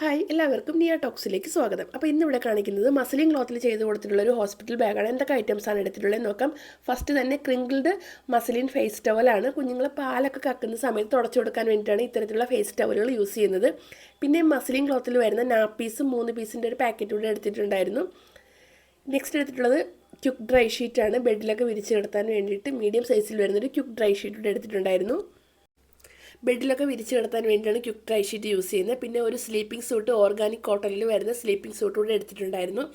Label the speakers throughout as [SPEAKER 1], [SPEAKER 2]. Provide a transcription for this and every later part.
[SPEAKER 1] Hi എല്ലാവർക്കും നിയ ടോക്സിലേക്ക് സ്വാഗതം. അപ്പോൾ ഇന്നിവിടെ കാണിക്കുന്നത് മസ്ലിൻ ക്ലോത്തിൽ ചെയ്ത് കൊടുത്തിട്ടുള്ള ഒരു ഹോസ്പിറ്റൽ ബാഗാണ്. എന്തൊക്കെ ഐറ്റംസാണ് എടുത്തിട്ടുള്ളത് നോക്കാം. ഫസ്റ്റ് തന്നെ ക്രിങ്കിൾഡ് മസ്ലിൻ ഫേസ് ടവലാണ്. കുഞ്ഞുങ്ങൾ പാലൊക്കെ കക്കുന്ന സമയത്ത് തുടച്ചു കൊടുക്കാൻ വേണ്ടിയിട്ടാണ് ഇത്തരത്തിലുള്ള ഫേസ് ടവലുകൾ യൂസ് ചെയ്യുന്നത്. പിന്നെ മസ്ലിൻ ക്ലോത്തിൽ വരുന്ന നാപ്പീസും 3 പീസിൻ്റെ ഒരു പാക്കറ്റ് കൂടെ എടുത്തിട്ടുണ്ടായിരുന്നു. നെക്സ്റ്റ് എടുത്തിട്ടുള്ളത് ക്യുക്ക് ഡ്രൈ ഷീറ്റാണ്. ബെഡിലൊക്കെ വിരിച്ച് കിടത്താൻ വേണ്ടിയിട്ട് മീഡിയം സൈസിൽ വരുന്നൊരു ക്യുക്ക് ഡ്രൈ ഷീറ്റ് കൂടെ എടുത്തിട്ടുണ്ടായിരുന്നു. ബെഡിലൊക്കെ വിരിച്ച് കിടത്താൻ വേണ്ടിയാണ് ക്യുക്ക് ഡ്രൈ ഷീറ്റ് യൂസ് ചെയ്യുന്നത്. പിന്നെ ഒരു സ്ലീപ്പിംഗ് സൂട്ട് ഓർഗാനിക് കോട്ടണിൽ വരുന്ന സ്ലീപ്പിംഗ് സൂട്ട് കൂടെ എടുത്തിട്ടുണ്ടായിരുന്നു.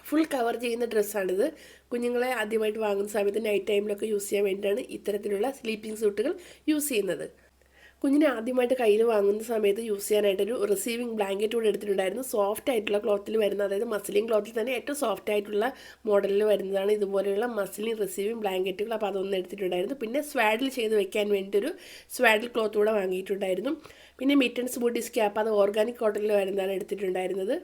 [SPEAKER 1] ഫുൾ കവർ ചെയ്യുന്ന ഡ്രസ്സാണിത്. കുഞ്ഞുങ്ങളെ ആദ്യമായിട്ട് വാങ്ങുന്ന സമയത്ത് നൈറ്റ് ടൈമിലൊക്കെ യൂസ് ചെയ്യാൻ വേണ്ടിയിട്ടാണ് ഇത്തരത്തിലുള്ള സ്ലീപ്പിംഗ് സൂട്ടുകൾ യൂസ് ചെയ്യുന്നത്. കുഞ്ഞിനെ ആദ്യമായിട്ട് കയ്യിൽ വാങ്ങുന്ന സമയത്ത് യൂസ് ചെയ്യാനായിട്ടൊരു റിസീവിങ് ബ്ലാങ്കറ്റ് കൂടെ എടുത്തിട്ടുണ്ടായിരുന്നു. സോഫ്റ്റ് ആയിട്ടുള്ള ക്ലോത്തിൽ വരുന്ന, അതായത് മസ്ലിൻ ക്ലോത്തിൽ തന്നെ ഏറ്റവും സോഫ്റ്റ് ആയിട്ടുള്ള മോഡലിൽ വരുന്നതാണ് ഇതുപോലെയുള്ള മസ്ലിൻ റിസീവിങ് ബ്ലാങ്കറ്റുകൾ. അപ്പോൾ അതൊന്നും എടുത്തിട്ടുണ്ടായിരുന്നു. പിന്നെ സ്വാഡിൽ ചെയ്ത് വെക്കാൻ വേണ്ടിയിട്ടൊരു സ്വാഡിൽ ക്ലോത്ത് കൂടെ വാങ്ങിയിട്ടുണ്ടായിരുന്നു. പിന്നെ മിറ്റൻസ് ബൂട്ടീസ് ക്യാപ്പ്, അത് ഓർഗാനിക് കോട്ടണിൽ വരുന്നതാണ് എടുത്തിട്ടുണ്ടായിരുന്നത്.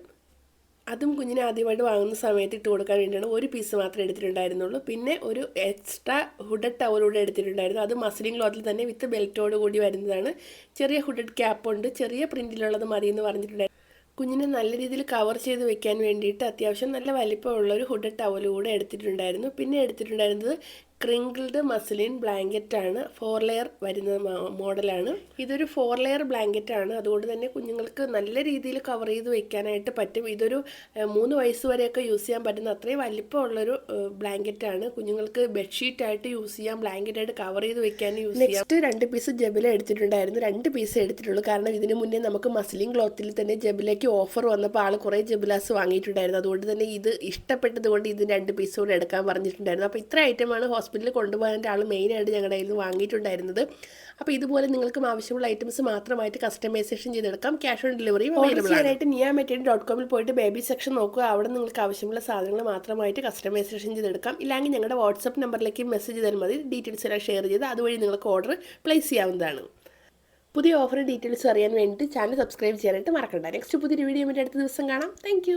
[SPEAKER 1] അതും കുഞ്ഞിനെ ആദ്യമായിട്ട് വാങ്ങുന്ന സമയത്ത് ഇട്ട് കൊടുക്കാൻ വേണ്ടിയാണ് ഒരു പീസ് മാത്രമേ എടുത്തിട്ടുണ്ടായിരുന്നുള്ളൂ. പിന്നെ ഒരു എക്സ്ട്രാ ഹുഡഡ് ടവലൂടെ എടുത്തിട്ടുണ്ടായിരുന്നു. അത് മസ്ലിൻ ക്ലോത്തിൽ തന്നെ വിത്ത് ബെൽറ്റോട് കൂടി വരുന്നതാണ്. ചെറിയ ഹുഡഡ് ക്യാപ്പുണ്ട്, ചെറിയ പ്രിൻറ്റിലുള്ളത് മതി എന്ന് പറഞ്ഞിട്ടുണ്ടായിരുന്നു. കുഞ്ഞിനെ നല്ല രീതിയിൽ കവർ ചെയ്ത് വെക്കാൻ വേണ്ടിയിട്ട് അത്യാവശ്യം നല്ല വലിപ്പമുള്ളൊരു ഹുഡഡ് ടവൽ കൂടെ എടുത്തിട്ടുണ്ടായിരുന്നു. പിന്നെ എടുത്തിട്ടുണ്ടായിരുന്നത് ക്രിങ്കിൾഡ് മസ്ലിൻ ബ്ലാങ്കറ്റാണ്. 4 ലെയർ വരുന്ന മോഡലാണ്. ഇതൊരു 4 ലെയർ ബ്ലാങ്കറ്റാണ്. അതുകൊണ്ട് തന്നെ കുഞ്ഞുങ്ങൾക്ക് നല്ല രീതിയിൽ കവർ ചെയ്ത് വെക്കാനായിട്ട് പറ്റും. ഇതൊരു 3 വയസ്സ് വരെയൊക്കെ യൂസ് ചെയ്യാൻ പറ്റുന്ന അത്രയും വലിപ്പമുള്ളൊരു ബ്ലാങ്കറ്റാണ്. കുഞ്ഞുങ്ങൾക്ക് ബെഡ്ഷീറ്റായിട്ട് യൂസ് ചെയ്യാം, ബ്ലാങ്കറ്റായിട്ട് കവർ ചെയ്ത് വെക്കാനും യൂസ് ചെയ്യാം. നെക്സ്റ്റ് 2 പീസ് ജബില എടുത്തിട്ടുണ്ടായിരുന്നു. 2 പീസ് എടുത്തിട്ടുള്ളൂ. കാരണം ഇതിന് മുന്നേ നമുക്ക് മസ്ലിൻ ക്ലോത്തിൽ തന്നെ ജബിലയ്ക്ക് ഓഫർ വന്നപ്പോൾ ആൾ കുറേ ജബിലാസ് വാങ്ങിയിട്ടുണ്ടായിരുന്നു. അതുകൊണ്ട് തന്നെ ഇത് ഇഷ്ടപ്പെട്ടത് കൊണ്ട് ഇത് 2 പീസ് കൂടെ എടുക്കാൻ പറഞ്ഞിട്ടുണ്ടായിരുന്നു. അപ്പോൾ ഇത്ര ഐറ്റമാണ് ഹോസ്പിറ്റലിൽ കൊണ്ടുപോകാൻ ആൾ മെയിനായിട്ട് ഞങ്ങളുടെ കയ്യിൽ നിന്ന് വാങ്ങിയിട്ടുണ്ടായിരുന്നത്. അപ്പോൾ ഇതുപോലെ നിങ്ങൾക്കും ആവശ്യമുള്ള ഐറ്റംസ് മാത്രമായിട്ട് കസ്റ്റമൈസേഷൻ ചെയ്തെടുക്കാം. ക്യാഷ് ഓൺ ഡെലിവറിയും അവൈലബിൾ ആണ്. niyametedi.com പോയിട്ട് ബേബി സെക്ഷൻ നോക്കുക. അവിടെ നിങ്ങൾക്ക് ആവശ്യമുള്ള സാധനങ്ങൾ മാത്രമായിട്ട് കസ്റ്റമൈസേഷൻ ചെയ്തെടുക്കാം. ഇല്ലെങ്കിൽ ഞങ്ങളുടെ വാട്സപ്പ് നമ്പറിലേക്ക് മെസ്സേജ് ചെയ്താൽ മതി. ഡീറ്റെയിൽസ് എല്ലാം ഷെയർ ചെയ്ത് അതുവഴി നിങ്ങൾക്ക് ഓർഡർ പ്ലേസ് ചെയ്യാവുന്നതാണ്. പുതിയ ഓഫർ ഡീറ്റെയിൽസ് അറിയാൻ വേണ്ടിയിട്ട് ചാനൽ സബ്സ്ക്രൈബ് ചെയ്യാനായിട്ട് മറക്കണ്ട. നെക്സ്റ്റ് പുതിയൊരു വീഡിയോ അടുത്ത ദിവസം കാണാം. താങ്ക്